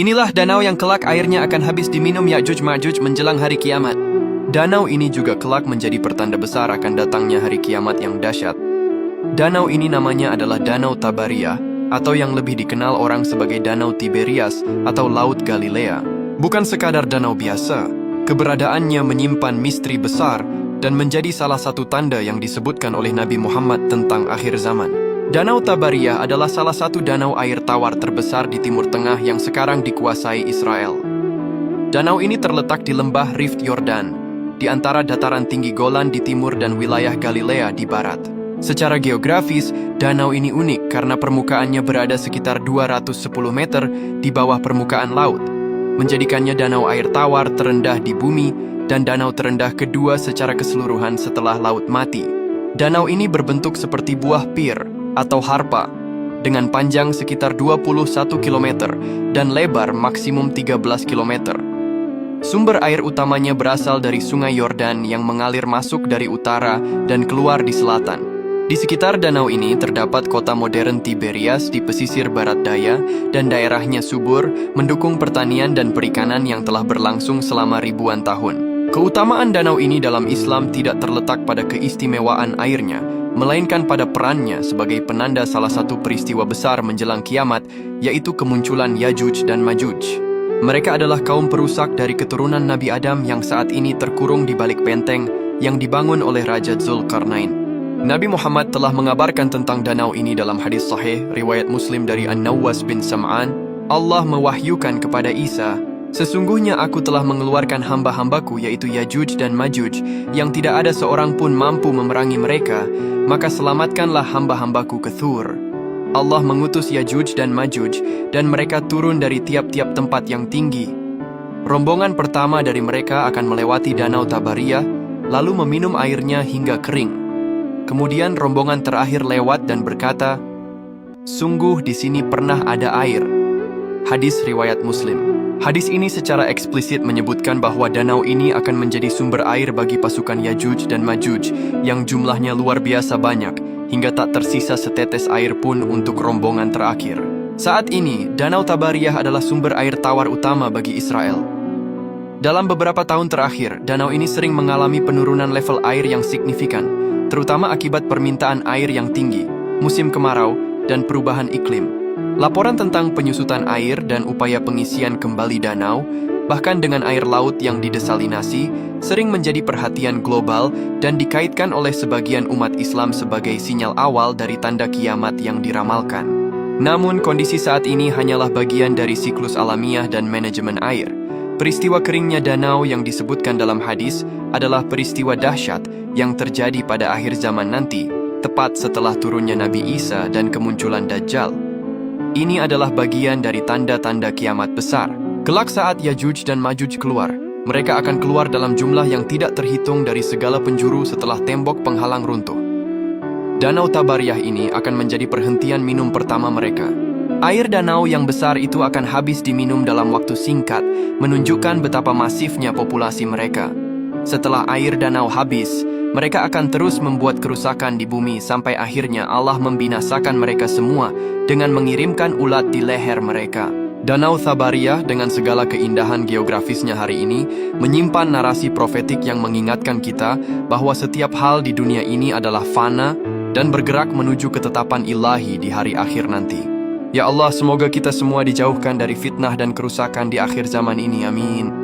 Inilah danau yang kelak airnya akan habis diminum Ya'juj Ma'juj menjelang hari kiamat. Danau ini juga kelak menjadi pertanda besar akan datangnya hari kiamat yang dahsyat. Danau ini namanya adalah Danau Tabariyah, atau yang lebih dikenal orang sebagai Danau Tiberias atau Laut Galilea. Bukan sekadar danau biasa, keberadaannya menyimpan misteri besar dan menjadi salah satu tanda yang disebutkan oleh Nabi Muhammad tentang akhir zaman. Danau Tabariyah adalah salah satu danau air tawar terbesar di Timur Tengah yang sekarang dikuasai Israel. Danau ini terletak di lembah Rift Yordan, di antara dataran tinggi Golan di timur dan wilayah Galilea di barat. Secara geografis, danau ini unik karena permukaannya berada sekitar 210 meter di bawah permukaan laut, menjadikannya danau air tawar terendah di bumi dan danau terendah kedua secara keseluruhan setelah Laut Mati. Danau ini berbentuk seperti buah pir atau harpa, dengan panjang sekitar 21 km dan lebar maksimum 13 km. Sumber air utamanya berasal dari Sungai Yordan yang mengalir masuk dari utara dan keluar di selatan. Di sekitar danau ini terdapat kota modern Tiberias di pesisir barat daya dan daerahnya subur, mendukung pertanian dan perikanan yang telah berlangsung selama ribuan tahun. Keutamaan danau ini dalam Islam tidak terletak pada keistimewaan airnya, melainkan pada perannya sebagai penanda salah satu peristiwa besar menjelang kiamat, yaitu kemunculan Ya'juj dan Ma'juj. Mereka adalah kaum perusak dari keturunan Nabi Adam yang saat ini terkurung di balik benteng yang dibangun oleh Raja Zulkarnain. Nabi Muhammad telah mengabarkan tentang danau ini dalam hadis sahih riwayat Muslim dari An-Nawas bin Sam'an. Allah mewahyukan kepada Isa, "Sesungguhnya aku telah mengeluarkan hamba-hambaku yaitu Ya'juj dan Ma'juj yang tidak ada seorang pun mampu memerangi mereka, maka selamatkanlah hamba-hambaku ke Thur." Allah mengutus Ya'juj dan Ma'juj dan mereka turun dari tiap-tiap tempat yang tinggi. Rombongan pertama dari mereka akan melewati Danau Tabariyah, lalu meminum airnya hingga kering. Kemudian rombongan terakhir lewat dan berkata, "Sungguh di sini pernah ada air." Hadis riwayat Muslim. Hadis ini secara eksplisit menyebutkan bahwa danau ini akan menjadi sumber air bagi pasukan Ya'juj dan Ma'juj yang jumlahnya luar biasa banyak, hingga tak tersisa setetes air pun untuk rombongan terakhir. Saat ini, Danau Tabariyah adalah sumber air tawar utama bagi Israel. Dalam beberapa tahun terakhir, danau ini sering mengalami penurunan level air yang signifikan, terutama akibat permintaan air yang tinggi, musim kemarau, dan perubahan iklim. Laporan tentang penyusutan air dan upaya pengisian kembali danau, bahkan dengan air laut yang didesalinasi, sering menjadi perhatian global dan dikaitkan oleh sebagian umat Islam sebagai sinyal awal dari tanda kiamat yang diramalkan. Namun, kondisi saat ini hanyalah bagian dari siklus alamiah dan manajemen air. Peristiwa keringnya danau yang disebutkan dalam hadis adalah peristiwa dahsyat yang terjadi pada akhir zaman nanti, tepat setelah turunnya Nabi Isa dan kemunculan Dajjal. Ini adalah bagian dari tanda-tanda kiamat besar. Kelak saat Ya'juj dan Ma'juj keluar, mereka akan keluar dalam jumlah yang tidak terhitung dari segala penjuru setelah tembok penghalang runtuh. Danau Tabariyah ini akan menjadi perhentian minum pertama mereka. Air danau yang besar itu akan habis diminum dalam waktu singkat, menunjukkan betapa masifnya populasi mereka. Setelah air danau habis, mereka akan terus membuat kerusakan di bumi sampai akhirnya Allah membinasakan mereka semua dengan mengirimkan ulat di leher mereka. Danau Tabariyah dengan segala keindahan geografisnya hari ini menyimpan narasi profetik yang mengingatkan kita bahwa setiap hal di dunia ini adalah fana dan bergerak menuju ketetapan ilahi di hari akhir nanti. Ya Allah, semoga kita semua dijauhkan dari fitnah dan kerusakan di akhir zaman ini. Amin.